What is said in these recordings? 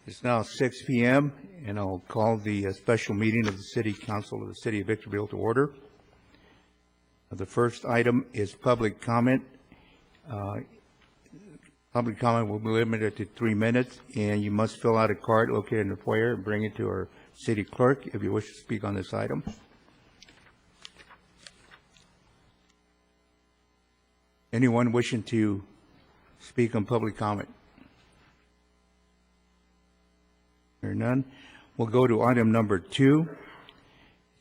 It's now 6 p.m., and I'll call the special meeting of the City Council of the City of Victorville to order. The first item is public comment. Public comment will be limited to 3 minutes, and you must fill out a card located in the foyer and bring it to our city clerk if you wish to speak on this item. Anyone wishing to speak on public comment? There are none. We'll go to item number 2,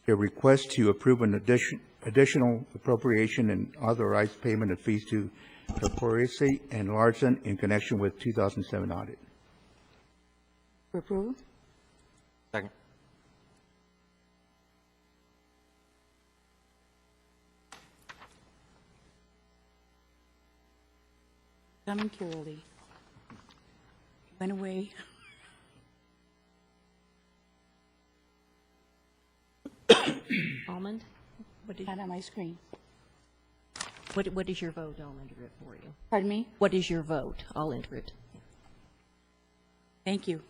a request to approve an additional appropriation and authorize payment of fees to Caporese and Larson in connection with 2007 audit. For approval? Second. Chairman Curley. Went away. Almond? What did, Not on my screen. what is your vote? I'll enter it for you. Pardon me? What is your vote? I'll enter it. Thank you.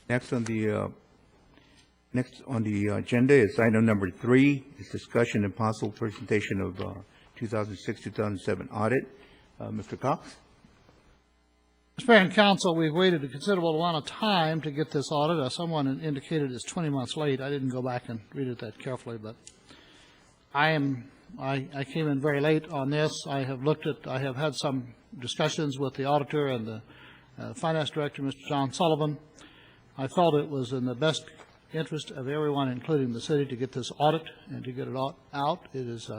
Next on the agenda is item number 3, is discussion and possible presentation of 2006-2007 audit. Mr. Cox? Mr. Mayor and Council, we've waited a considerable amount of time to get this audit. As someone indicated, it's 20 months late. I didn't go back and read it that carefully, but I came in very late on this. I have had some discussions with the auditor and the finance director, Mr. John Sullivan. I felt it was in the best interest of everyone, including the city, to get this audit and to get it out. It is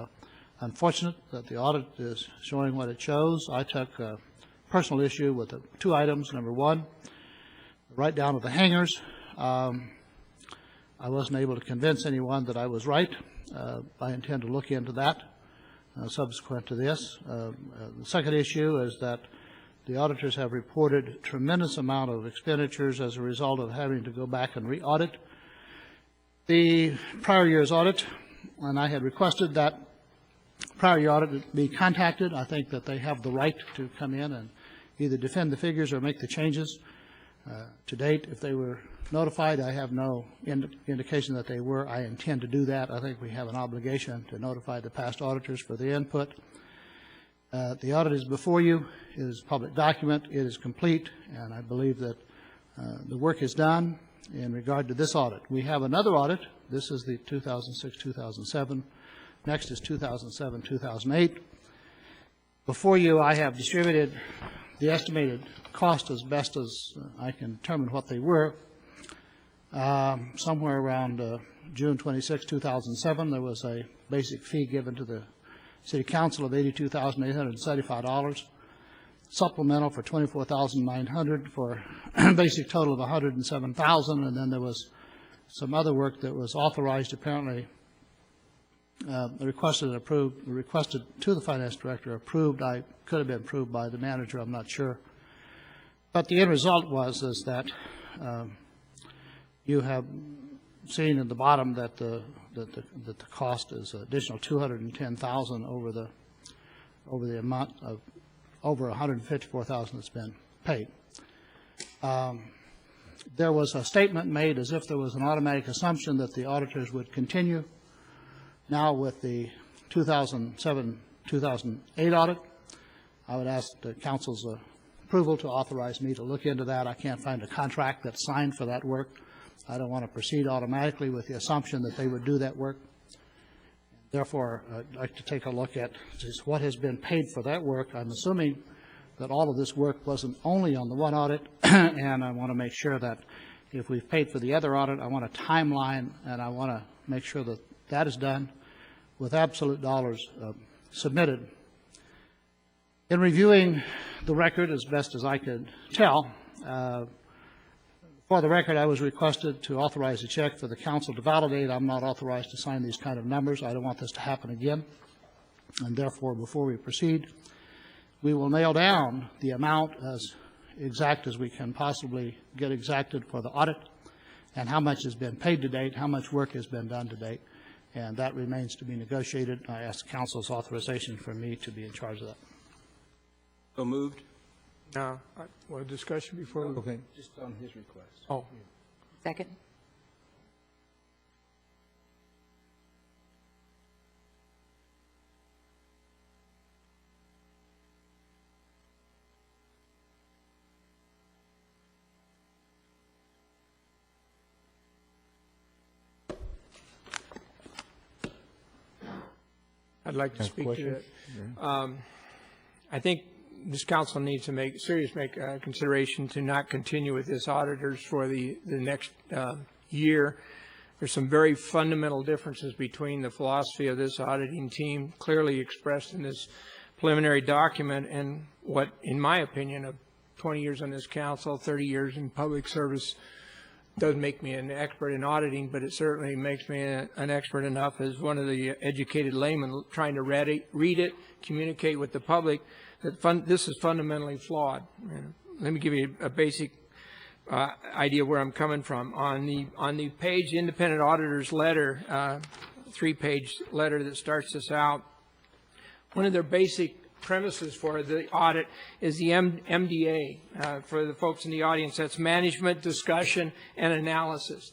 unfortunate that the audit is showing what it shows. I took personal issue with the 2 items. Number 1, right down to the hangars. I wasn't able to convince anyone that I was right. I intend to look into that subsequent to this. The second issue is that the auditors have reported tremendous amount of expenditures as a result of having to go back and re-audit the prior year's audit, and I had requested that prior year audit be contacted. I think that they have the right to come in and either defend the figures or make the changes. To date, if they were notified, I have no indication that they were. I intend to do that. I think we have an obligation to notify the past auditors for the input. The audit is before you. It is a public document. It is complete, and I believe that the work is done in regard to this audit. We have another audit. This is the 2006-2007. Next is 2007-2008. Before you, I have distributed the estimated cost as best as I can determine what they were. Somewhere around June 26, 2007, there was a basic fee given to the City Council of $82,875, supplemental for $24,900 for a basic total of $107,000, and then there was some other work that was authorized, apparently requested to the finance director, approved. I could have been approved by the manager, I'm not sure. But the end result was that you have seen at the bottom that the cost is additional $210,000 over the amount of over $154,000 that's been paid. There was a statement made as if there was an automatic assumption that the auditors would continue now with the 2007-2008 audit. I would ask the Council's approval to authorize me to look into that. I can't find a contract that's signed for that work. I don't want to proceed automatically with the assumption that they would do that work. Therefore, I'd like to take a look at just what has been paid for that work. I'm assuming that all of this work wasn't only on the one audit, and I want to make sure that if we've paid for the other audit, I want a timeline, and I want to make sure that that is done with absolute dollars submitted. In reviewing the record as best as I could tell, for the record, I was requested to authorize a check for the Council to validate. I'm not authorized to sign these kind of numbers. I don't want this to happen again. And therefore, before we proceed, we will nail down the amount as exact as we can possibly get exacted for the audit, and how much has been paid to date, how much work has been done to date. and that remains to be negotiated. I ask council's authorization for me to be in charge of that. So moved. Now, well, discussion before we... Okay. Just on his request. Oh, Second. I'd like to Have speak to questions? that. I think this council needs to make consideration to not continue with this auditors for the next year. There's some very fundamental differences between the philosophy of this auditing team, clearly expressed in this preliminary document, and what, in my opinion, of 20 years on this council, 30 years in public service, doesn't make me an expert in auditing, but it certainly makes me an expert enough as one of the educated laymen trying to read it, communicate with the public, that this is fundamentally flawed. And let me give you a basic idea where I'm coming from. On the page independent auditor's letter, 3-page letter that starts this out, one of their basic premises for the audit is the MDA. For the folks in the audience, that's management, discussion, and analysis.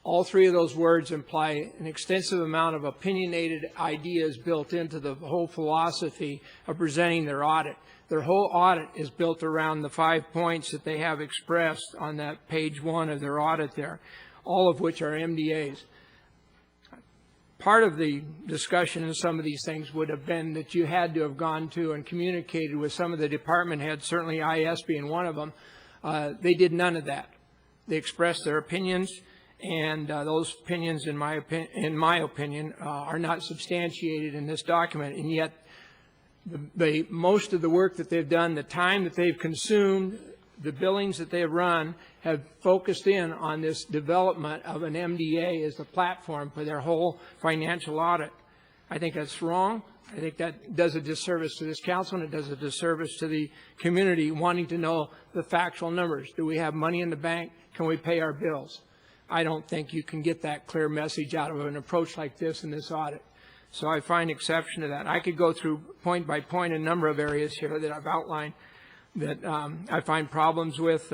All three of those words imply an extensive amount of opinionated ideas built into the whole philosophy of presenting their audit. Their whole audit is built around the 5 points that they have expressed on that page 1 of their audit there, all of which are MDAs. Part of the discussion in some of these things would have been that you had to have gone to and communicated with some of the department heads, certainly IS being one of them. They did none of that. They expressed their opinions, and those opinions, in my opinion, are not substantiated in this document. And yet, most of the work that they've done, the time that they've consumed, the billings that they've run, have focused in on this development of an MDA as the platform for their whole financial audit. I think that's wrong. I think that does a disservice to this council, and it does a disservice to the community wanting to know the factual numbers. Do we have money in the bank? Can we pay our bills? I don't think you can get that clear message out of an approach like this in this audit. So I find exception to that. I could go through point by point a number of areas here that I've outlined that I find problems with.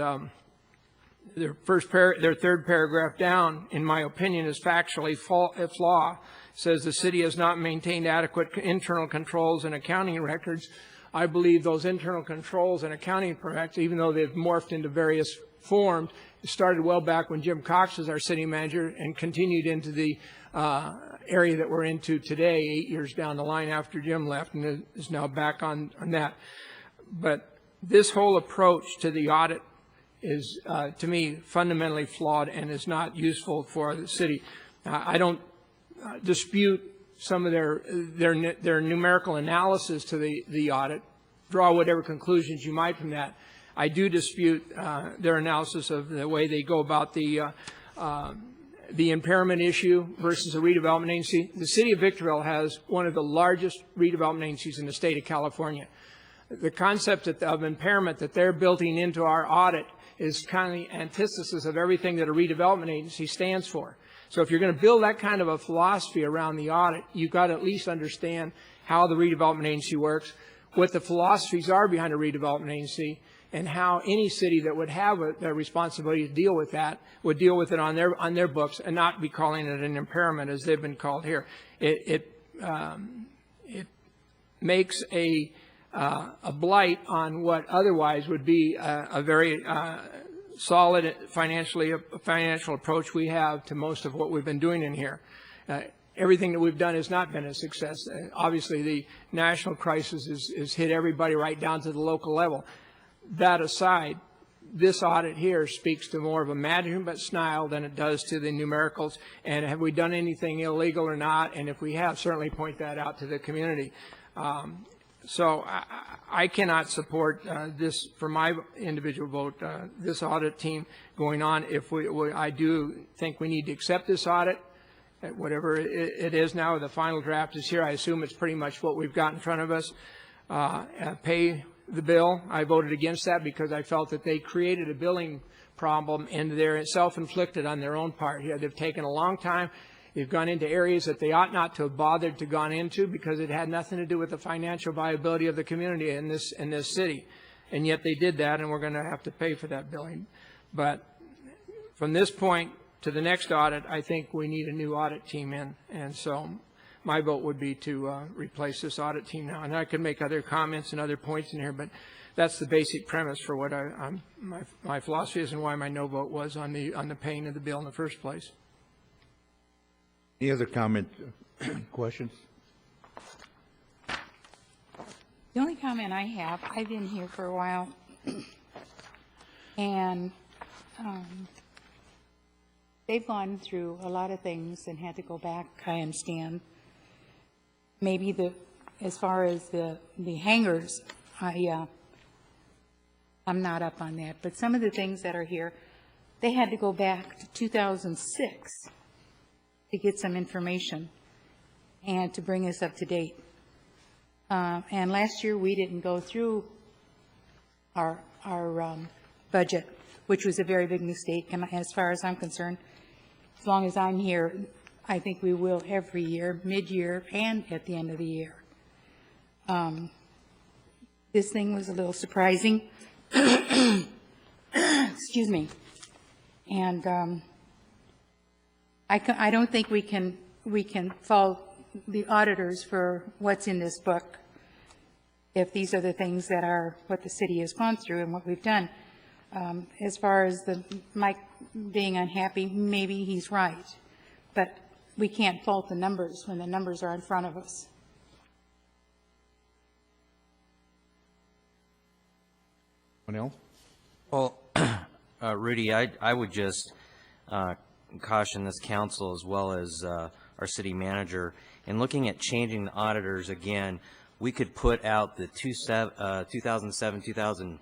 Their third paragraph down, in my opinion, is factually a flaw. It says the city has not maintained adequate internal controls and accounting records. I believe those internal controls and accounting records, even though they've morphed into various forms, it started well back when Jim Cox was our city manager and continued into the area that we're into today, 8 years down the line after Jim left, and is now back on that. But this whole approach to the audit is, to me, fundamentally flawed and is not useful for the city. I don't dispute some of their numerical analysis to the audit. Draw whatever conclusions you might from that. I do dispute their analysis of the way they go about the impairment issue versus a redevelopment agency. The city of Victorville has one of the largest redevelopment agencies in the state of California. The concept of impairment that they're building into our audit is kind of the antithesis of everything that a redevelopment agency stands for. So if you're going to build that kind of a philosophy around the audit, you've got to at least understand how the redevelopment agency works, what the philosophies are behind a redevelopment agency, and how any city that would have the responsibility to deal with that would deal with it on their books and not be calling it an impairment as they've been called here. It makes a blight on what otherwise would be a very solid financial approach we have to most of what we've been doing in here. Everything that we've done has not been a success. Obviously, the national crisis has hit everybody right down to the local level. That aside, this audit here speaks to more of a management style than it does to the numericals. And have we done anything illegal or not? And if we have, certainly point that out to the community. So I cannot support this, for my individual vote, this audit team going on. I do think we need to accept this audit, whatever it is now. The final draft is here. I assume it's pretty much what we've got in front of us. Pay the bill. I voted against that because I felt that they created a billing problem and they're self-inflicted on their own part here. They've taken a long time. They've gone into areas that they ought not to have bothered to gone into because it had nothing to do with the financial viability of the community in this city. And yet they did that, and we're going to have to pay for that billing. But from this point to the next audit, I think we need a new audit team in. And so my vote would be to replace this audit team now. And I could make other comments and other points in here, but that's the basic premise for what my philosophy is and why my no vote was on the paying of the bill in the first place. Any other comment, questions? The only comment I have, I've been here for a while, and they've gone through a lot of things and had to go back, I understand. Maybe as far as the hangars, I'm not up on that, but some of the things that are here, they had to go back to 2006 to get some information and to bring us up to date. And last year, we didn't go through our budget, which was a very big mistake. And as far as I'm concerned, as long as I'm here, I think we will every year, mid-year, and at the end of the year. This thing was a little surprising. Excuse me. And I don't think we can fault the auditors for what's in this book, if these are the things that are what the city has gone through and what we've done. As far as Mike being unhappy, maybe he's right, but we can't fault the numbers when the numbers are in front of us. Anyone else? Well, Rudy, I would just caution this council as well as our city manager in looking at changing the auditors again. We could put out the 2007-2008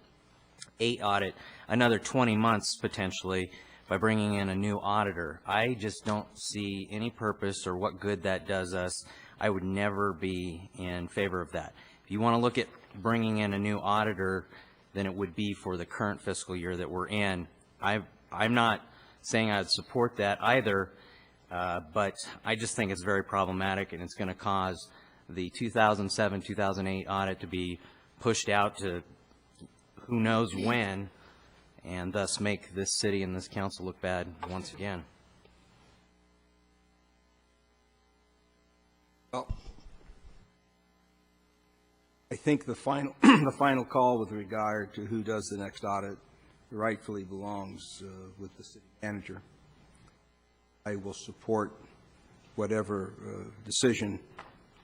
audit another 20 months potentially by bringing in a new auditor. I just don't see any purpose or what good that does us. I would never be in favor of that. If you want to look at bringing in a new auditor, then it would be for the current fiscal year that we're in. I'm not saying I'd support that either, but I just think it's very problematic, and it's going to cause the 2007-2008 audit to be pushed out to who knows when, and thus make this city and this council look bad once again. Well, I think the final call with regard to who does the next audit rightfully belongs with the city manager. I will support whatever decision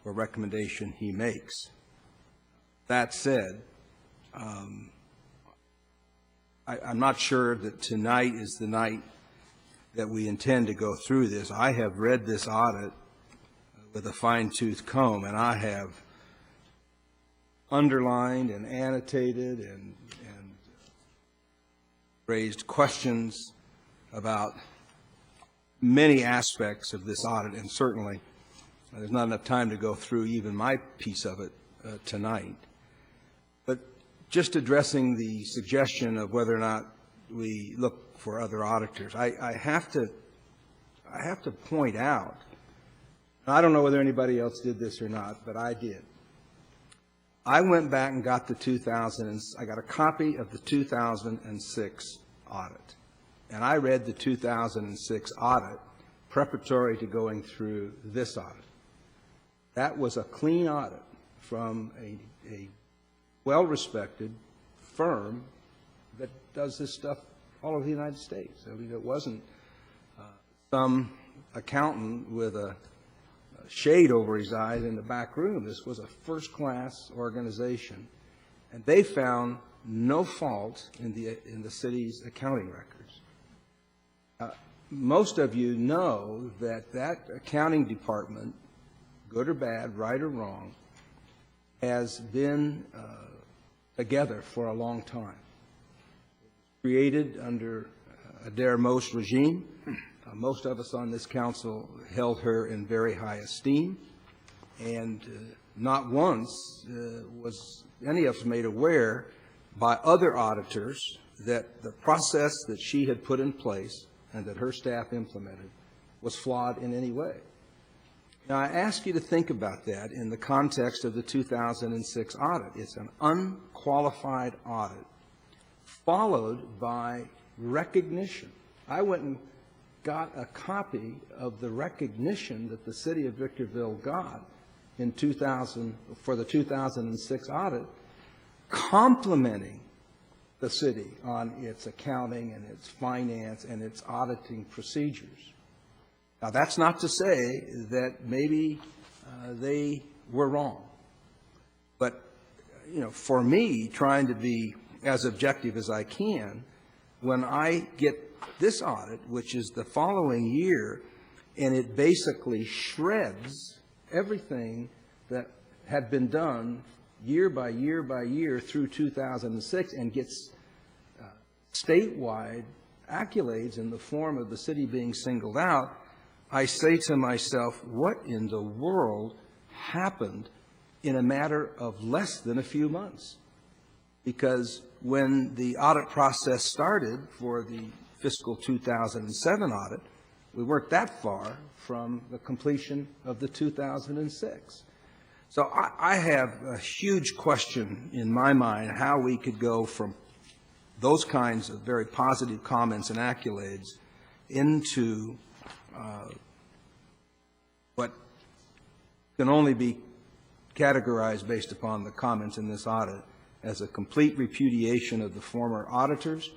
or recommendation he makes. That said, I'm not sure that tonight is the night that we intend to go through this. I have read this audit with a fine-tooth comb, and I have underlined and annotated and raised questions about many aspects of this audit, and certainly there's not enough time to go through even my piece of it tonight. But just addressing the suggestion of whether or not we look for other auditors, I have to point out, I don't know whether anybody else did this or not, but I did. I went back and got I got a copy of the 2006 audit, and I read the 2006 audit preparatory to going through this audit. That was a clean audit from a well-respected firm that does this stuff all over the United States. I mean, it wasn't some accountant with a shade over his eyes in the back room. This was a first-class organization, and they found no fault in the city's accounting records. Most of you know that accounting department, good or bad, right or wrong, has been together for a long time. Created under Adair Most regime. Most of us on this council held her in very high esteem, and not once was any of us made aware by other auditors that the process that she had put in place and that her staff implemented was flawed in any way. Now, I ask you to think about that in the context of the 2006 audit. It's an unqualified audit followed by recognition. I went and got a copy of the recognition that the city of Victorville got in for the 2006 audit, complimenting the city on its accounting and its finance and its auditing procedures. Now, that's not to say that maybe they were wrong. But, for me, trying to be as objective as I can, when I get this audit, which is the following year, and it basically shreds everything that had been done year by year by year through 2006 and gets statewide accolades in the form of the city being singled out, I say to myself, what in the world happened in a matter of less than a few months? Because when the audit process started for the fiscal 2007 audit, we weren't that far from the completion of the 2006. So I have a huge question in my mind how we could go from those kinds of very positive comments and accolades into what can only be categorized based upon the comments in this audit as a complete repudiation of the former auditors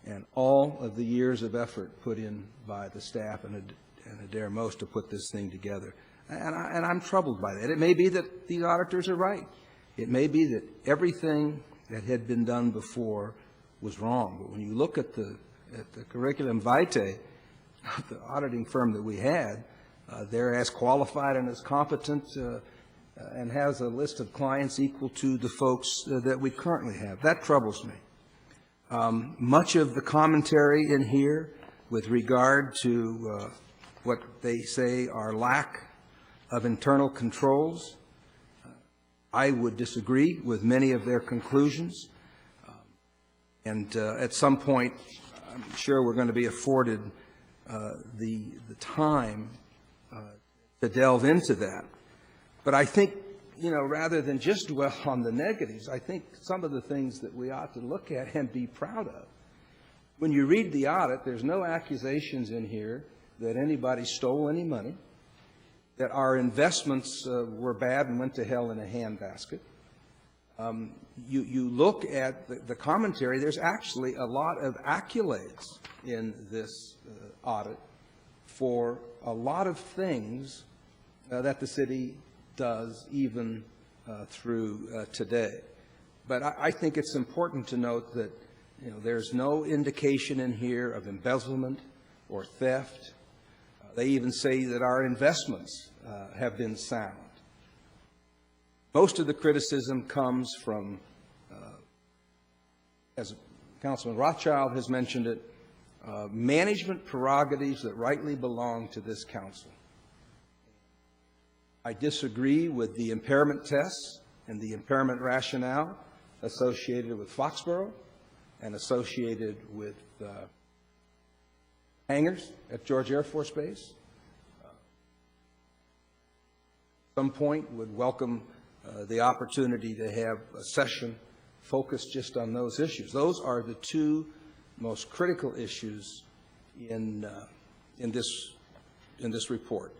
and all of the years of effort put in by the staff and Adair Most to put this thing together. And I'm troubled by that. It may be that these auditors are right. It may be that everything that had been done before was wrong. But when you look at the curriculum vitae of the auditing firm that we had, they're as qualified and as competent and has a list of clients equal to the folks that we currently have. That troubles me. Much of the commentary in here with regard to what they say are lack of internal controls, I would disagree with many of their conclusions. And at some point, I'm sure we're going to be afforded the time to delve into that. But I think, rather than just dwell on the negatives, I think some of the things that we ought to look at and be proud of. When you read the audit, there's no accusations in here that anybody stole any money, that our investments were bad and went to hell in a handbasket. You look at the commentary, there's actually a lot of accolades in this audit for a lot of things that the city does even through today. But I think it's important to note that there's no indication in here of embezzlement or theft. They even say that our investments have been sound. Most of the criticism comes from, as Councilman Rothschild has mentioned it, management prerogatives that rightly belong to this council. I disagree with the impairment tests and the impairment rationale associated with Foxborough and associated with hangars at George Air Force Base. At some point would welcome the opportunity to have a session focused just on those issues. Those are the two most critical issues in this report.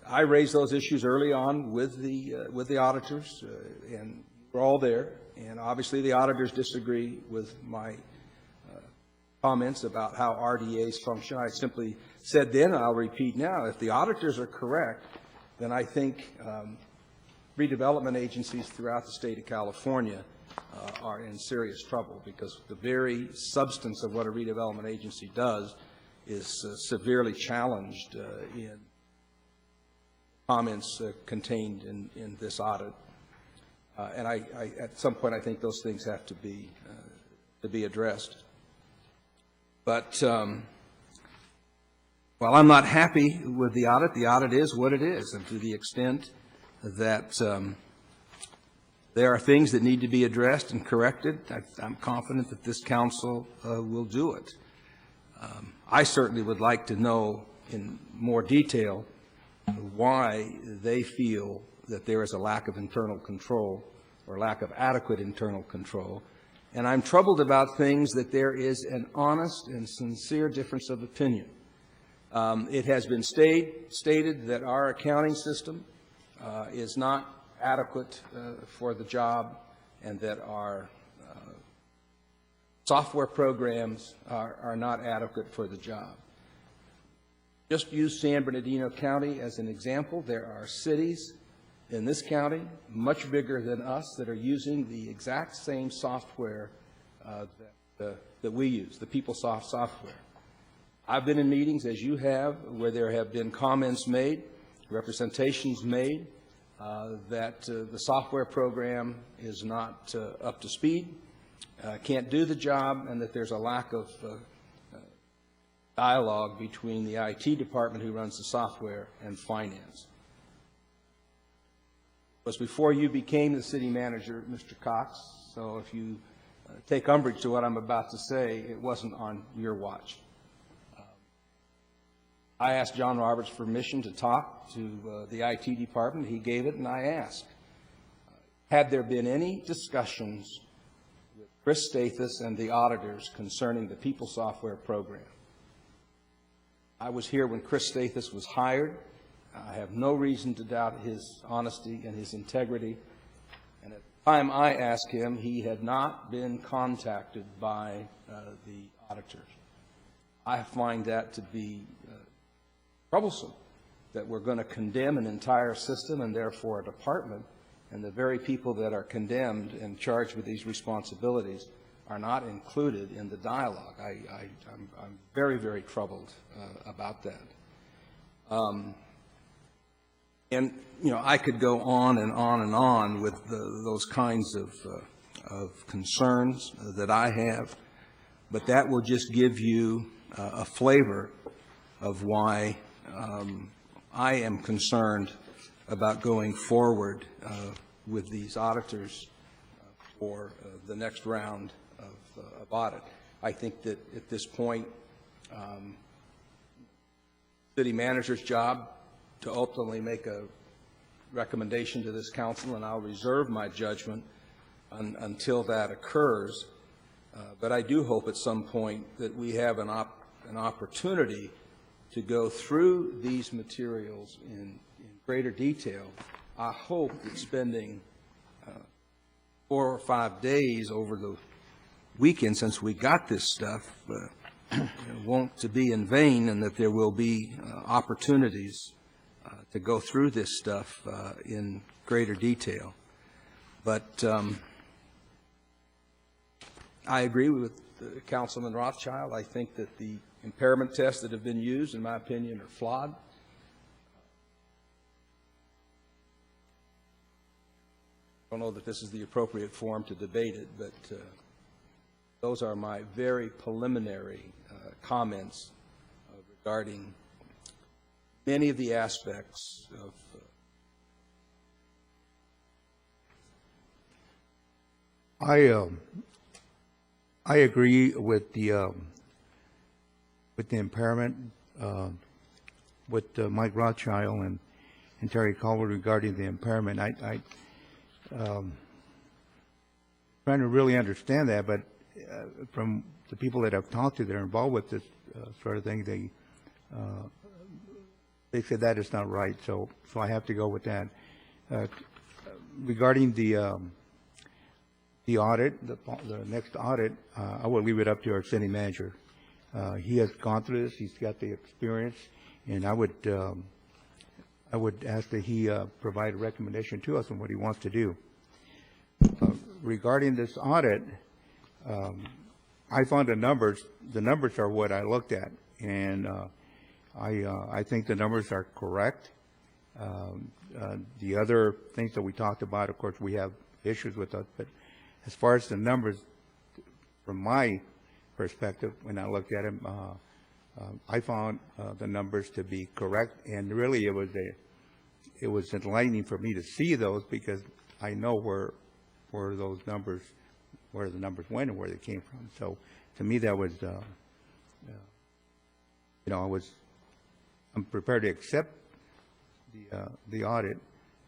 I raised those issues early on with the auditors, and we're all there. And obviously, the auditors disagree with my comments about how RDAs function. I simply said then, and I'll repeat now, if the auditors are correct, then I think redevelopment agencies throughout the state of California are in serious trouble, because the very substance of what a redevelopment agency does is severely challenged in comments contained in this audit. And at some point, I think those things have to be addressed. But while I'm not happy with the audit is what it is. And to the extent that there are things that need to be addressed and corrected, I'm confident that this council will do it. I certainly would like to know in more detail why they feel that there is a lack of internal control or lack of adequate internal control. And I'm troubled about things that there is an honest and sincere difference of opinion. It has been stated that our accounting system is not adequate for the job, and that our software programs are not adequate for the job. Just use San Bernardino County as an example. There are cities in this county, much bigger than us, that are using the exact same software that we use, the PeopleSoft software. I've been in meetings, as you have, where there have been comments made, representations made, that the software program is not up to speed, can't do the job, and that there's a lack of dialogue between the IT department who runs the software and finance. It was before you became the city manager, Mr. Cox, so if you take umbrage to what I'm about to say, it wasn't on your watch. I asked John Roberts permission to talk to the IT department. He gave it, and I asked, had there been any discussions with Chris Stathis and the auditors concerning the PeopleSoftware program? I was here when Chris Stathis was hired. I have no reason to doubt his honesty and his integrity. And at the time I asked him, he had not been contacted by the auditors. I find that to be troublesome, that we're going to condemn an entire system and therefore a department, and the very people that are condemned and charged with these responsibilities are not included in the dialogue. I'm very, very troubled about that. And, you know, I could go on and on and on with those kinds of concerns that I have, but that will just give you a flavor of why I am concerned about going forward with these auditors for the next round of audit. I think that at this point, city manager's job to ultimately make a recommendation to this council, and I'll reserve my judgment until that occurs. But I do hope at some point that we have an opportunity to go through these materials in greater detail. I hope that spending 4 or 5 days over the weekend since we got this stuff won't to be in vain, and that there will be opportunities to go through this stuff in greater detail. But I agree with Councilman Rothschild. I think that the impairment tests that have been used, in my opinion, are flawed. I don't know that this is the appropriate forum to debate it, but those are my very preliminary comments regarding many of the aspects of I agree with the impairment with Mike Rothschild and Terry Culver regarding the impairment. Trying to really understand that, but from the people that I've talked to that are involved with this sort of thing, they said that is not right. So I have to go with that. Regarding the audit, the next audit, I will leave it up to our city manager. He has gone through this. He's got the experience, and I would ask that he provide a recommendation to us on what he wants to do. Regarding this audit, I found the numbers. The numbers are what I looked at, and I think the numbers are correct. The other things that we talked about, of course, we have issues with us, but as far as the numbers, from my perspective, when I looked at them, I found the numbers to be correct, and really it was enlightening for me to see those, because I know where those numbers, where the numbers went and where they came from. So to me, that was, I was I'm prepared to accept the audit,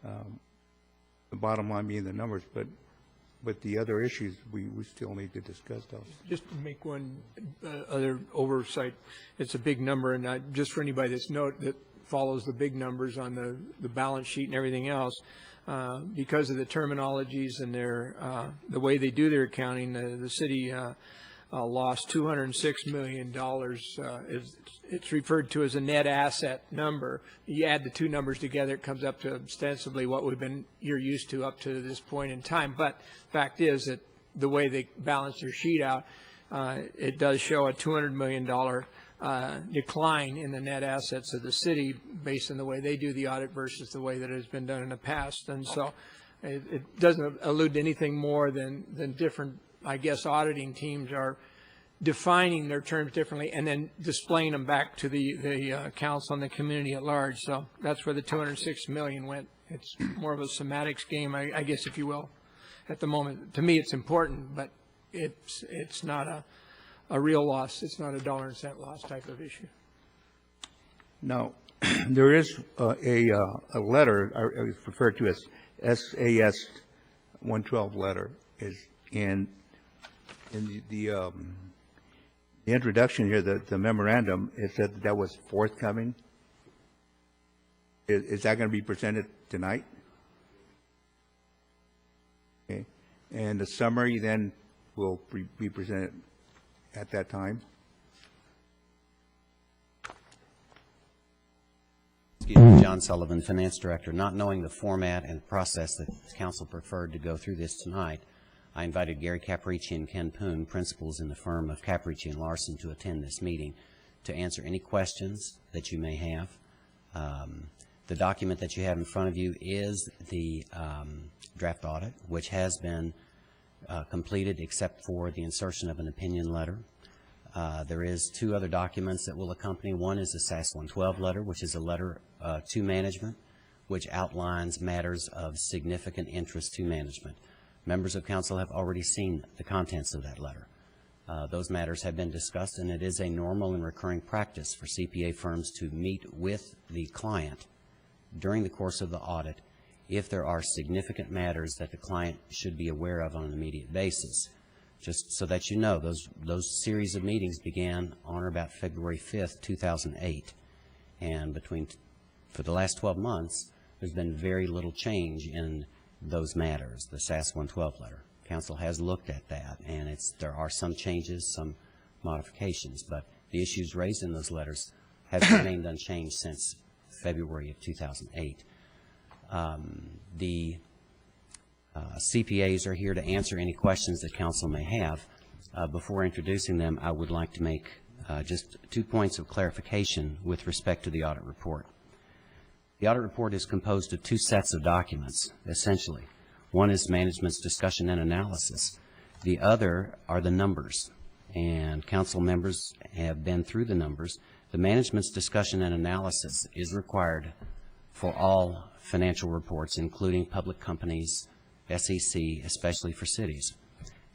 the bottom line being the numbers, but the other issues, we still need to discuss those. Just to make one other oversight, it's a big number, and just for anybody that follows the big numbers on the balance sheet and everything else, because of the terminologies and the way they do their accounting, the city lost $206 million. It's referred to as a net asset number. You add the two numbers together, it comes up to ostensibly what you're used to up to this point in time. But fact is that the way they balance their sheet out, it does show a $200 million decline in the net assets of the city based on the way they do the audit versus the way that it has been done in the past. And so it doesn't allude to anything more than different, I guess, auditing teams are defining their terms differently and then displaying them back to the council and the community at large. So that's where the $206 million went. It's more of a semantics game, I guess, if you will, at the moment. To me, it's important, but it's not a real loss. It's not a dollar and cent loss type of issue. Now, there is a letter, it's referred to as SAS 112 letter, and in the introduction here, the memorandum, it said that was forthcoming. Is that going to be presented tonight? Okay. And the summary then will be presented at that time? John Sullivan, Finance Director. Not knowing the format and process that Council preferred to go through this tonight, I invited Gary Caprici and Ken Poon, principals in the firm of Caprici and Larson, to attend this meeting to answer any questions that you may have. The document that you have in front of you is the draft audit, which has been completed except for the insertion of an opinion letter. There is two other documents that will accompany. One is the SAS 112 letter, which is a letter to management, which outlines matters of significant interest to management. Members of council have already seen the contents of that letter. Those matters have been discussed, and it is a normal and recurring practice for CPA firms to meet with the client during the course of the audit if there are significant matters that the client should be aware of on an immediate basis. Just so that you know, those series of meetings began on or about February 5th, 2008. And for the last 12 months, there's been very little change in those matters, the SAS 112 letter. Council has looked at that, and there are some changes, some modifications, but the issues raised in those letters have remained unchanged since February of 2008. The CPAs are here to answer any questions that council may have. Before introducing them, I would like to make just 2 points of clarification with respect to the audit report. The audit report is composed of 2 sets of documents, essentially. One is management's discussion and analysis. The other are the numbers, and council members have been through the numbers. The management's discussion and analysis is required for all financial reports, including public companies, SEC, especially for cities.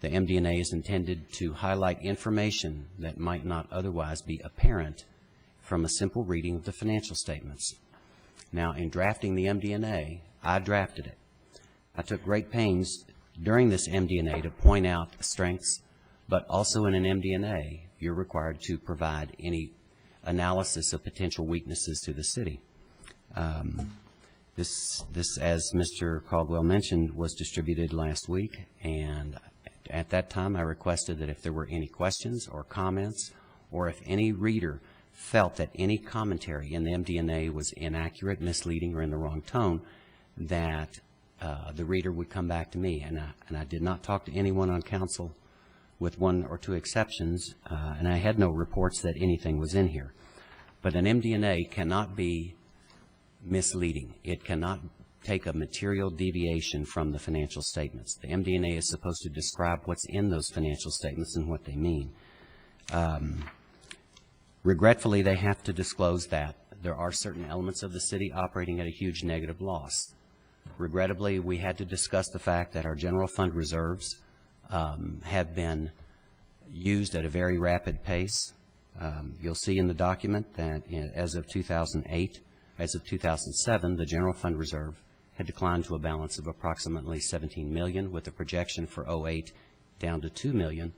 The MD&A is intended to highlight information that might not otherwise be apparent from a simple reading of the financial statements. Now, in drafting the MD&A, I drafted it. I took great pains during this MD&A to point out strengths, but also in an MD&A, you're required to provide any analysis of potential weaknesses to the city. This, as Mr. Caldwell mentioned, was distributed last week, and at that time I requested that if there were any questions or comments, or if any reader felt that any commentary in the MD&A was inaccurate, misleading, or in the wrong tone, that the reader would come back to me. And I did not talk to anyone on council, with 1 or 2 exceptions, and I had no reports that anything was in here. But an MD&A cannot be misleading. It cannot take a material deviation from the financial statements. The MD&A is supposed to describe what's in those financial statements and what they mean. Regretfully, they have to disclose that there are certain elements of the city operating at a huge negative loss. Regrettably, we had to discuss the fact that our general fund reserves have been used at a very rapid pace, You'll see in the document that as of 2008, as of 2007, the general fund reserve had declined to a balance of approximately $17 million, with a projection for '08 down to $2 million.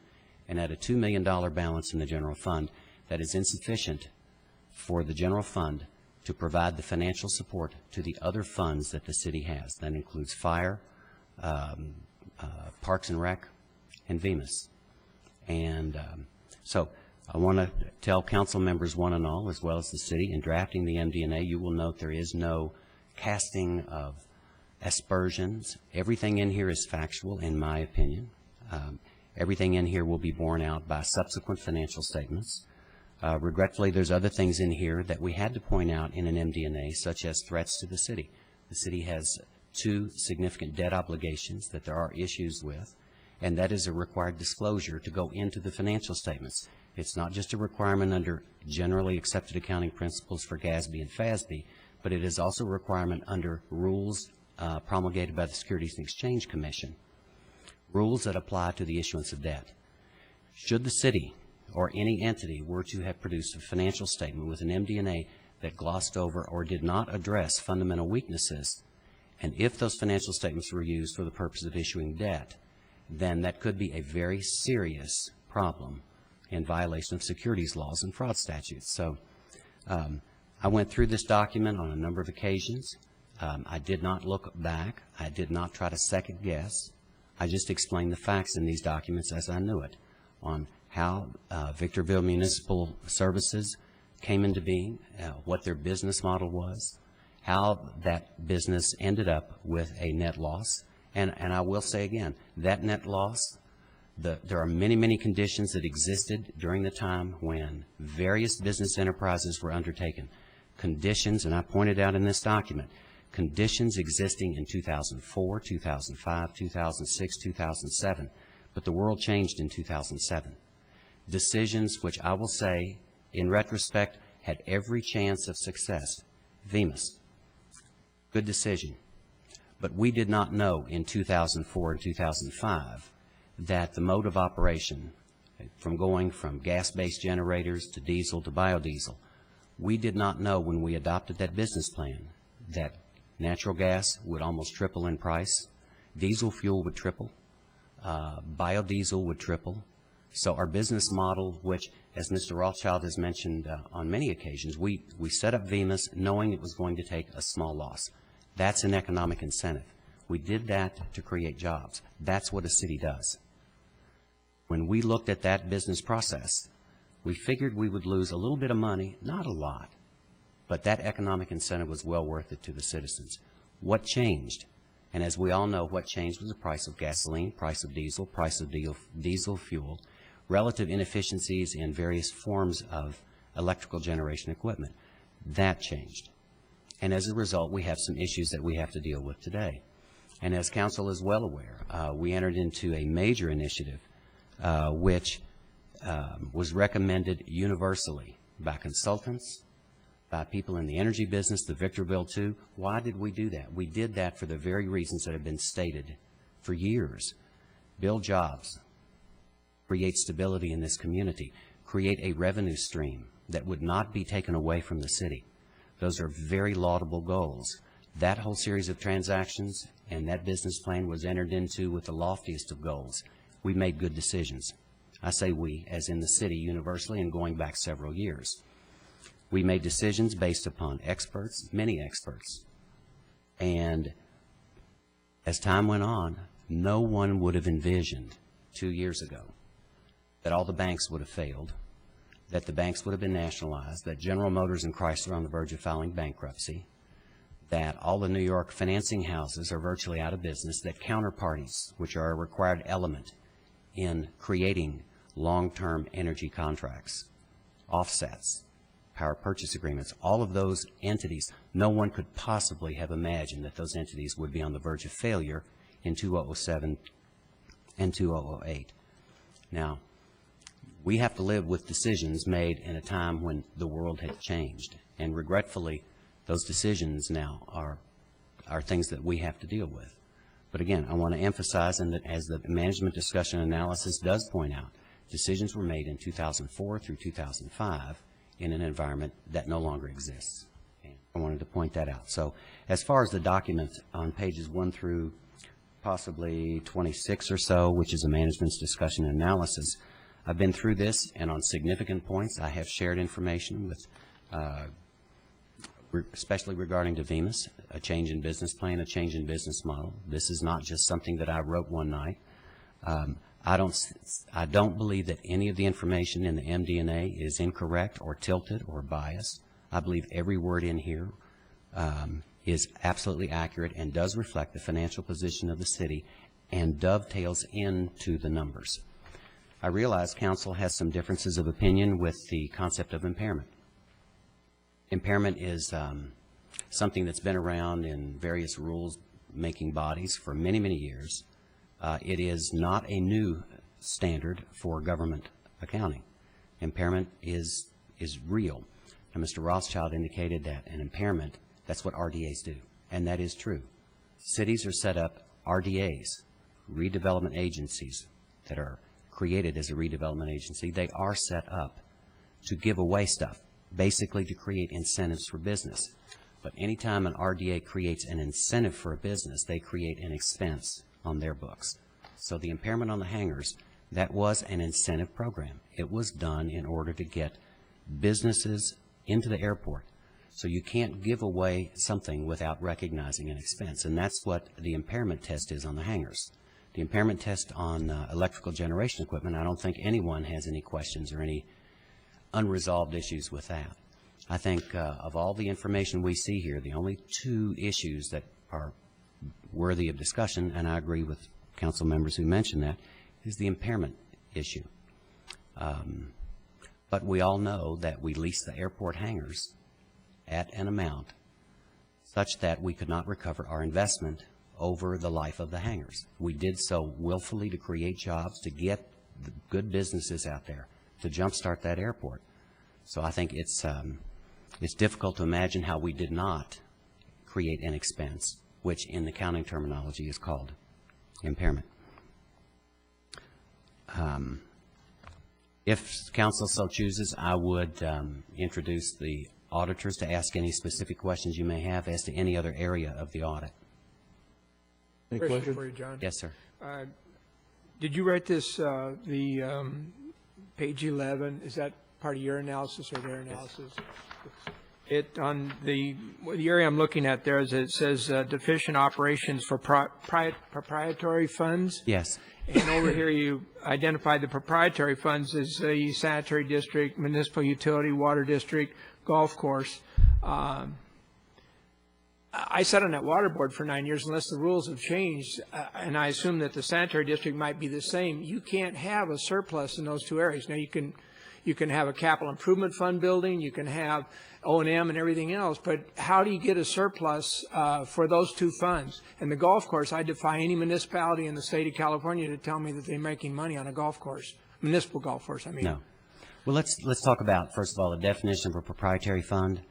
And at a $2 million balance in the general fund, that is insufficient for the general fund to provide the financial support to the other funds that the city has. That includes fire, Parks and Rec, and VEMIS. And so I want to tell council members one and all, as well as the city, in drafting the MD&A, you will note there is no casting of aspersions. Everything in here is factual, in my opinion. Everything in here will be borne out by subsequent financial statements. Regretfully, there's other things in here that we had to point out in an MD&A, such as threats to the city. The city has 2 significant debt obligations that there are issues with, and that is a required disclosure to go into the financial statements. It's not just a requirement under generally accepted accounting principles for GASB and FASB, but it is also a requirement under rules promulgated by the Securities and Exchange Commission, rules that apply to the issuance of debt. Should the city or any entity were to have produced a financial statement with an MD&A that glossed over or did not address fundamental weaknesses, and if those financial statements were used for the purpose of issuing debt, then that could be a very serious problem in violation of securities laws and fraud statutes. So I went through this document on a number of occasions. I did not look back. I did not try to second guess. I just explained the facts in these documents as I knew it on how Victorville Municipal Services came into being, what their business model was, how that business ended up with a net loss. And I will say again, that net loss, there are many, many conditions that existed during the time when various business enterprises were undertaken. Conditions, and I pointed out in this document, conditions existing in 2004, 2005, 2006, 2007, but the world changed in 2007. Decisions which I will say, in retrospect, had every chance of success. VEMIS, good decision. But we did not know in 2004 and 2005 that the mode of operation, from going from gas-based generators to diesel to biodiesel, we did not know when we adopted that business plan that natural gas would almost triple in price, diesel fuel would triple, biodiesel would triple. So our business model, which, as Mr. Rothschild has mentioned on many occasions, we set up VEMIS knowing it was going to take a small loss. That's an economic incentive. We did that to create jobs. That's what a city does. When we looked at that business process, we figured we would lose a little bit of money, not a lot, but that economic incentive was well worth it to the citizens. What changed? And as we all know, what changed was the price of gasoline, price of diesel fuel, relative inefficiencies in various forms of electrical generation equipment. That changed. And as a result, we have some issues that we have to deal with today. And as council is well aware, we entered into a major initiative which was recommended universally by consultants, by people in the energy business, the Victorville too. Why did we do that? We did that for the very reasons that have been stated for years. Build jobs, create stability in this community, create a revenue stream that would not be taken away from the city. Those are very laudable goals. That whole series of transactions and that business plan was entered into with the loftiest of goals. We made good decisions. I say we, as in the city universally and going back several years. We made decisions based upon experts, many experts. And as time went on, no one would have envisioned 2 years ago that all the banks would have failed, that the banks would have been nationalized, that General Motors and Chrysler are on the verge of filing bankruptcy, that all the New York financing houses are virtually out of business, that counterparties, which are a required element in creating long-term energy contracts, offsets, power purchase agreements, all of those entities, no one could possibly have imagined that those entities would be on the verge of failure in 2007 and 2008. Now, we have to live with decisions made in a time when the world had changed. And regretfully, those decisions now are things that we have to deal with. But again, I want to emphasize, and that as the management discussion analysis does point out, Decisions were made in 2004 through 2005 in an environment that no longer exists. And I wanted to point that out. So as far as the document on pages 1 through possibly 26 or so, which is a management's discussion and analysis, I've been through this, and on significant points, I have shared information with, especially regarding DeVemus, a change in business plan, a change in business model. This is not just something that I wrote one night. I don't believe that any of the information in the MD&A is incorrect or tilted or biased. I believe every word in here is absolutely accurate and does reflect the financial position of the city and dovetails into the numbers. I realize council has some differences of opinion with the concept of impairment. Impairment is something that's been around in various rules-making bodies for many, many years. It is not a new standard for government accounting. Impairment is real. And Mr. Rothschild indicated that an impairment, that's what RDAs do, and that is true. Cities are set up RDAs, redevelopment agencies that are created as a redevelopment agency. They are set up to give away stuff, basically to create incentives for business. But anytime an RDA creates an incentive for a business, they create an expense on their books. So the impairment on the hangars, that was an incentive program. It was done in order to get businesses into the airport. So you can't give away something without recognizing an expense, and that's what the impairment test is on the hangars. The impairment test on electrical generation equipment, I don't think anyone has any questions or any unresolved issues with that. I think of all the information we see here, the only two issues that are worthy of discussion, and I agree with council members who mentioned that, is the impairment issue. But we all know that we lease the airport hangars at an amount such that we could not recover our investment over the life of the hangars. We did so willfully to create jobs, to get the good businesses out there, to jumpstart that airport. So I think it's difficult to imagine how we did not create an expense, which in accounting terminology is called impairment. If council so chooses, I would introduce the auditors to ask any specific questions you may have as to any other area of the audit. Any Question questions? for you, John. Yes, sir. Did you write this, page 11, is that part of your analysis or their analysis? It, on the area I'm looking at there, is it says deficient operations for proprietary funds. Yes. And over here, you identified the proprietary funds as the sanitary district, municipal utility, water district, golf course. I sat on that water board for 9 years, unless the rules have changed, and I assume that the sanitary district might be the same. You can't have a surplus in those two areas. Now, you can have a capital improvement fund building, you can have O&M and everything else, but how do you get a surplus for those two funds? And the golf course, I defy any municipality in the state of California to tell me that they're making money on a golf course, municipal golf course, I mean. No. Well, let's talk about, first of all, the definition of a proprietary fund.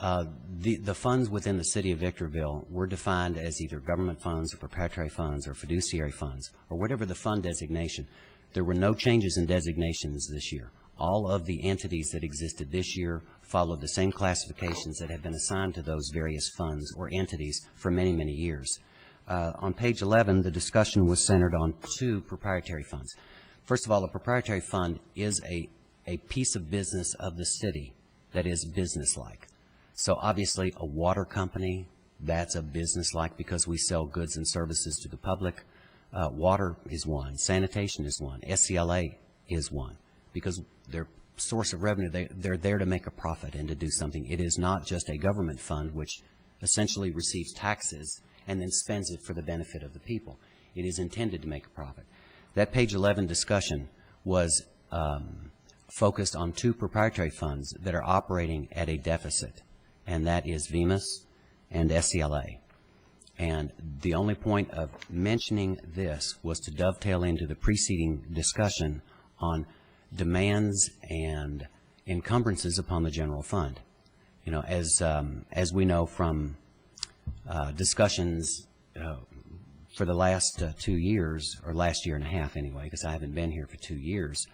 The funds within the city of Victorville were defined as either government funds or proprietary funds or fiduciary funds or whatever the fund designation. There were no changes in designations this year. All of the entities that existed this year followed the same classifications that have been assigned to those various funds or entities for many, many years. On page 11, the discussion was centered on two proprietary funds. First of all, a proprietary fund is a piece of business of the city that is business-like. So obviously, a water company, that's a business-like because we sell goods and services to the public. Water is one. Sanitation is one. SCLA is one because their source of revenue, they're there to make a profit and to do something. It is not just a government fund which essentially receives taxes and then spends it for the benefit of the people. It is intended to make a profit. That page 11 discussion was focused on two proprietary funds that are operating at a deficit, and that is VEMUS and SCLA. And the only point of mentioning this was to dovetail into the preceding discussion on demands and encumbrances upon the general fund. You know, as we know from discussions for the last 2 years, or last year and a half anyway, because I haven't been here for 2 years,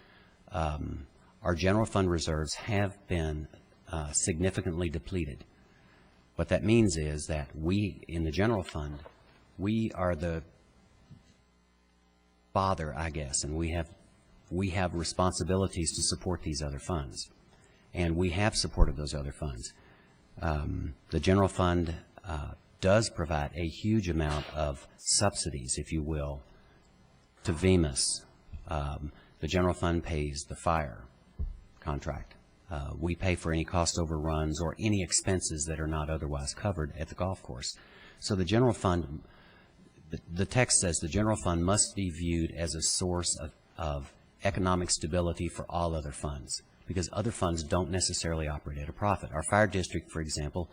Our general fund reserves have been significantly depleted. What that means is that we, in the general fund, we are the father, I guess, and we have responsibilities to support these other funds, and we have supported those other funds. The general fund does provide a huge amount of subsidies, if you will, to VEMUS. The general fund pays the fire contract. We pay for any cost overruns or any expenses that are not otherwise covered at the golf course. So the general fund, the text says the general fund must be viewed as a source of economic stability for all other funds, because other funds don't necessarily operate at a profit. Our fire district, for example,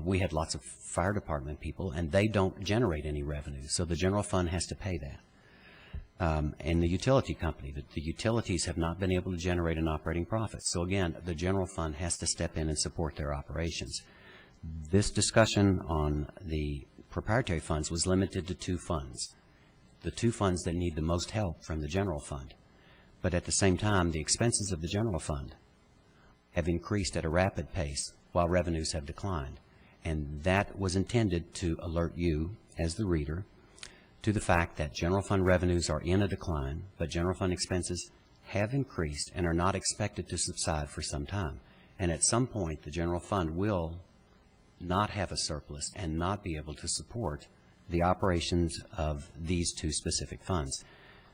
we had lots of fire department people, and they don't generate any revenue, so the general fund has to pay that. And the utility company, the utilities have not been able to generate an operating profit. So again, the general fund has to step in and support their operations. This discussion on the proprietary funds was limited to two funds, the two funds that need the most help from the general fund. But at the same time, the expenses of the general fund have increased at a rapid pace while revenues have declined. And that was intended to alert you, as the reader, to the fact that general fund revenues are in a decline, but general fund expenses have increased and are not expected to subside for some time. And at some point, the general fund will not have a surplus and not be able to support the operations of these two specific funds.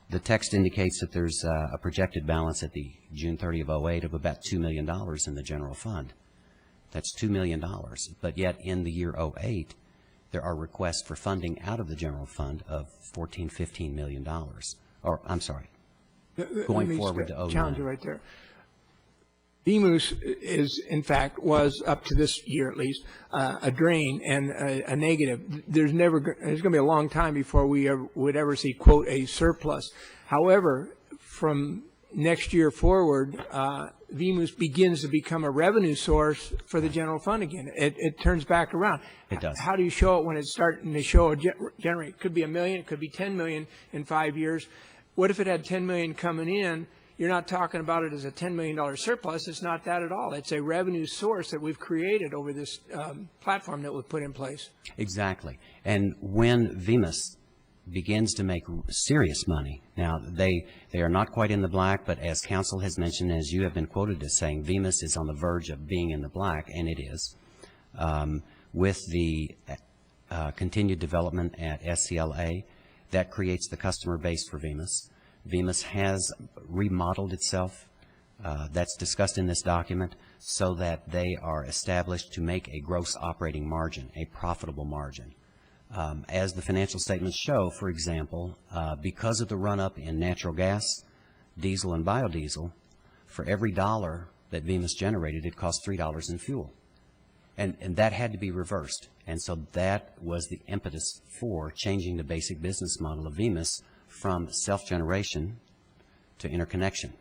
The text indicates that there's a projected balance at the June 30 of 08 of about $2 million in the general fund. That's $2 million. But yet in the year 08, there are requests for funding out of the general fund of $14–15 million. Or, I'm sorry, going forward to 09. Challenge you right there. VEMUS is, in fact, was up to this year at least, a drain and a negative. There's going to be a long time before we would ever see, quote, a surplus. However, from next year forward, VEMUS begins to become a revenue source for the general fund again. It turns back around. It does. How do you show it when it's starting to show generate? It could be $1 million, it could be $10 million in 5 years. What if it had $10 million coming in? You're not talking about it as a $10 million surplus. It's not that at all. It's a revenue source that we've created over this platform that we've put in place. Exactly. And when VEMUS begins to make serious money, now they are not quite in the black, but as counsel has mentioned, as you have been quoted as saying, VEMUS is on the verge of being in the black, and it is. With the continued development at SCLA, that creates the customer base for VEMUS. VEMUS has remodeled itself, that's discussed in this document, so that they are established to make a gross operating margin, a profitable margin. As the financial statements show, for example, because of the run-up in natural gas, diesel, and biodiesel, for every dollar that VEMUS generated, it cost $3 in fuel. And that had to be reversed. And so that was the impetus for changing the basic business model of VEMUS from self-generation to interconnection,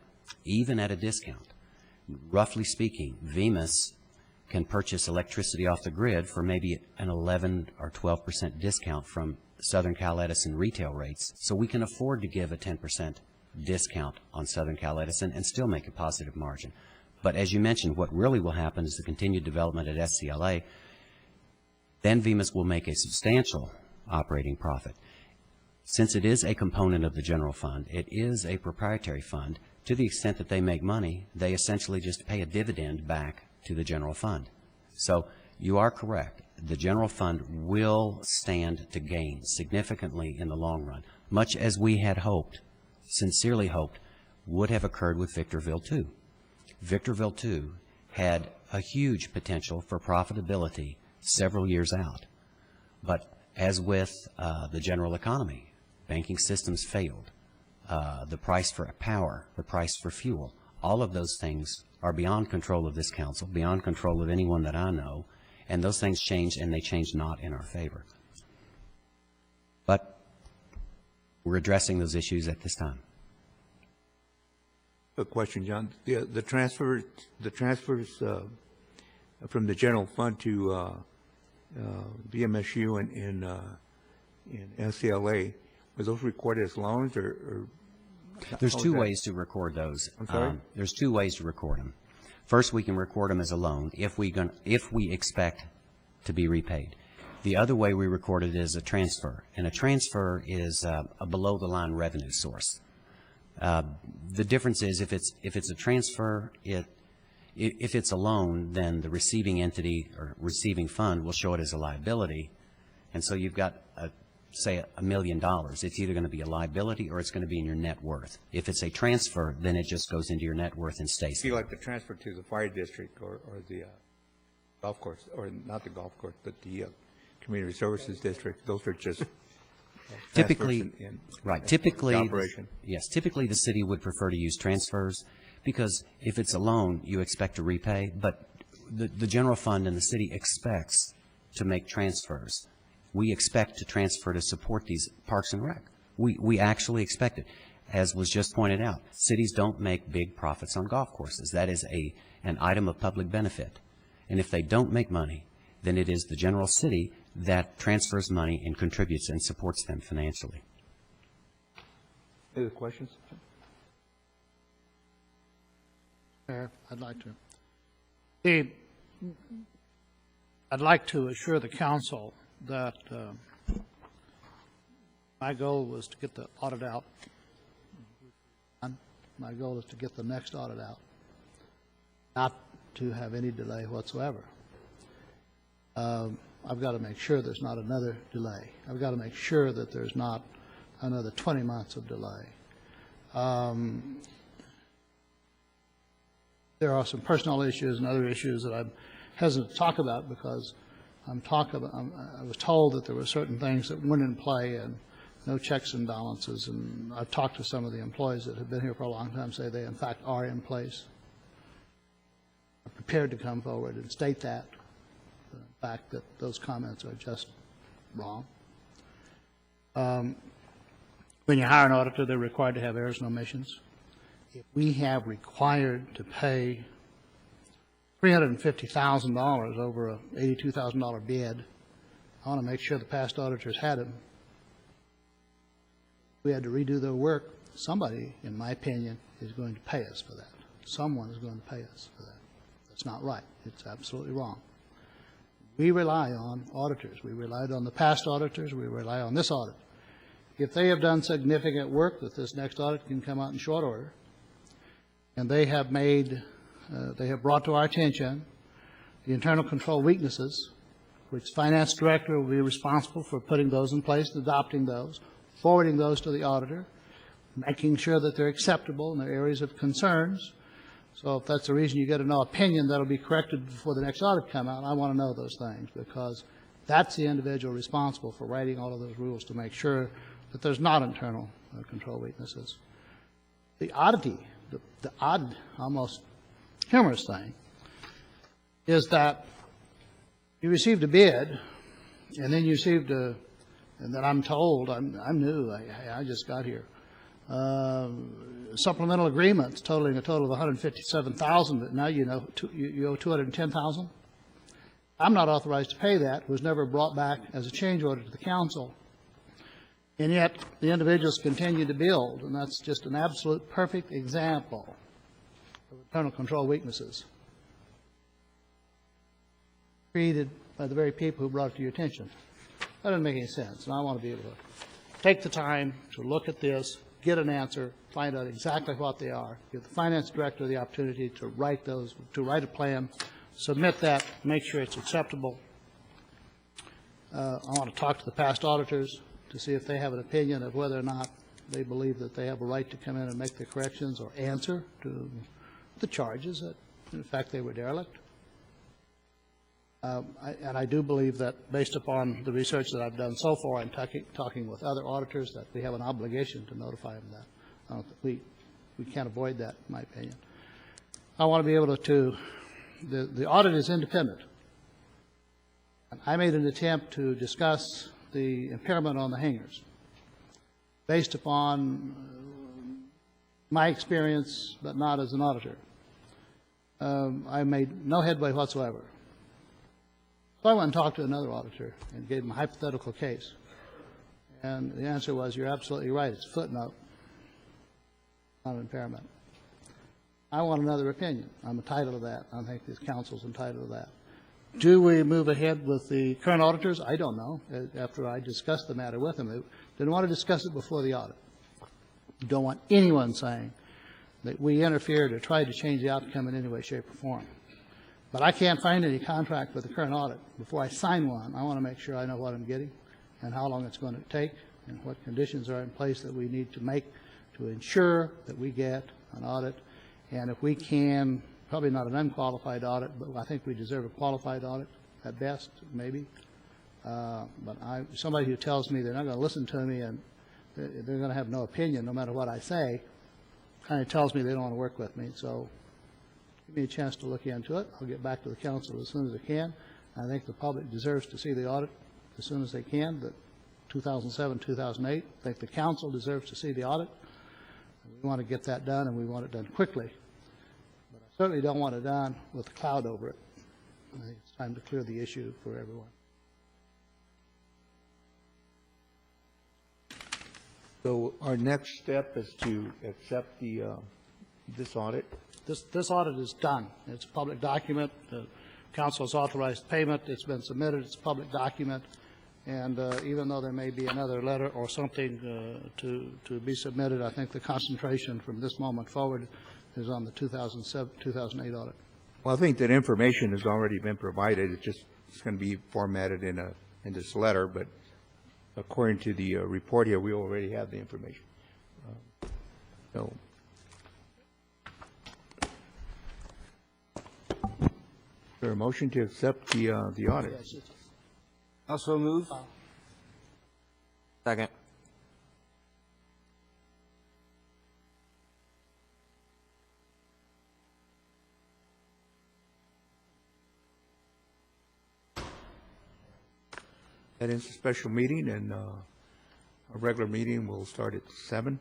even at a discount. Roughly speaking, VEMUS can purchase electricity off the grid for maybe an 11 or 12% discount from Southern Cal Edison retail rates, so we can afford to give a 10% discount on Southern Cal Edison and still make a positive margin. But as you mentioned, what really will happen is the continued development at SCLA, then VEMUS will make a substantial operating profit. Since it is a component of the general fund, it is a proprietary fund. To the extent that they make money, they essentially just pay a dividend back to the general fund. So you are correct. The general fund will stand to gain significantly in the long run, much as we had hoped, sincerely hoped, would have occurred with Victorville II. Victorville II had a huge potential for profitability several years out. But as with the general economy, banking systems failed. The price for power, the price for fuel, all of those things are beyond control of this council, beyond control of anyone that I know, and those things changed, and they changed not in our favor. But we're addressing those issues at this time. A question, John. The transfers from the general fund to VMSU and SCLA, were those recorded as loans or There's two ways to record those. I'm sorry? There's two ways to record them. First, we can record them as a loan if we expect to be repaid. The other way we record it is a transfer, and a transfer is a below-the-line revenue source. The difference is if it's a transfer, if it's a loan, then the receiving entity or receiving fund will show it as a liability, and so you've got say $1 million. It's either going to be a liability or it's going to be in your net worth. If it's a transfer, then it just goes into your net worth and stays See, there. like the transfer to the fire district or the golf course, or not the golf course, but the community services district, those are just Typically, transfers in right, typically, operation. yes, typically the city would prefer to use transfers because if it's a loan, you expect to repay, but the general fund and the city expects to make transfers. We expect to transfer to support these parks and rec. We actually expect it. As was just pointed out, cities don't make big profits on golf courses. That is an item of public benefit. And if they don't make money, then it is the general city that transfers money and contributes and supports them financially. Any other questions? Mayor, I'd like to assure the council that my goal was to get the audit out. My goal is to get the next audit out, not to have any delay whatsoever. I've got to make sure there's not another delay. I've got to make sure that there's not another 20 months of delay. There are some personnel issues and other issues that I'm hesitant to talk about because I was told that there were certain things that weren't in play and no checks and balances, and I've talked to some of the employees that have been here for a long time, say they in fact are in place. I'm prepared to come forward and state that, the fact that those comments are just wrong. When you hire an auditor, they're required to have errors and omissions. If we have required to pay $350,000 over a $82,000 bid, I want to make sure the past auditors had them. We had to redo their work. Somebody, in my opinion, is going to pay us for that. Someone is going to pay us for that. That's not right. It's absolutely wrong. We rely on auditors. We relied on the past auditors. We rely on this audit. If they have done significant work that this next audit can come out in short order, and they have brought to our attention the internal control weaknesses, which the finance director will be responsible for putting those in place, adopting those, forwarding those to the auditor, making sure that they're acceptable in their areas of concerns. So if that's the reason you get a no opinion, that'll be corrected before the next audit come out. I want to know those things because that's the individual responsible for writing all of those rules to make sure that there's not internal control weaknesses. The oddity, the odd, almost humorous thing is that you received a bid and then you received and then I'm told, I'm new, I just got here, supplemental agreements totaling a total of $157,000, but now you know you owe $210,000. I'm not authorized to pay that. It was never brought back as a change order to the council. And yet the individuals continue to build, and that's just an absolute perfect example of internal control weaknesses created by the very people who brought it to your attention. That doesn't make any sense, and I want to be able to take the time to look at this, get an answer, find out exactly what they are, give the finance director the opportunity to write those, to write a plan, submit that, make sure it's acceptable. I want to talk to the past auditors to see if they have an opinion of whether or not they believe that they have a right to come in and make the corrections or answer to the charges that, in fact, they were derelict. And I do believe that, based upon the research that I've done so far and talking with other auditors, that we have an obligation to notify them that. We can't avoid that, in my opinion. I want to be able to the audit is independent. And I made an attempt to discuss the impairment on the hangars based upon my experience, but not as an auditor. I made no headway whatsoever. So I went and talked to another auditor and gave him a hypothetical case. And the answer was, you're absolutely right, it's a footnote. not an impairment. I want another opinion. I'm entitled to that. I think this council's entitled to that. Do we move ahead with the current auditors? I don't know. After I discussed the matter with them, they didn't want to discuss it before the audit. Don't want anyone saying that we interfered or tried to change the outcome in any way, shape, or form. But I can't find any contract with the current audit. Before I sign one, I want to make sure I know what I'm getting and how long it's going to take and what conditions are in place that we need to make to ensure that we get an audit. And if we can, probably not an unqualified audit, but I think we deserve a qualified audit at best, maybe. But somebody who tells me they're not going to listen to me and they're going to have no opinion no matter what I say, kind of tells me they don't want to work with me. So give me a chance to look into it. I'll get back to the council as soon as I can. I think the public deserves to see the audit as soon as they can, the 2007, 2008. I think the council deserves to see the audit. We want to get that done, and we want it done quickly. But I certainly don't want it done with a cloud over it. I think it's time to clear the issue for everyone. So our next step is to accept this audit. This audit is done. It's a public document. The council has authorized payment. It's been submitted. It's a public document. And even though there may be another letter or something to be submitted, I think the concentration from this moment forward is on the 2007, 2008 audit. Well, I think that information has already been provided. It's going to be formatted in this letter, but according to the report here, we already have the information. So, is there a motion to accept the audit? Also move? Second. That ends the special meeting, and our regular meeting will start at 7.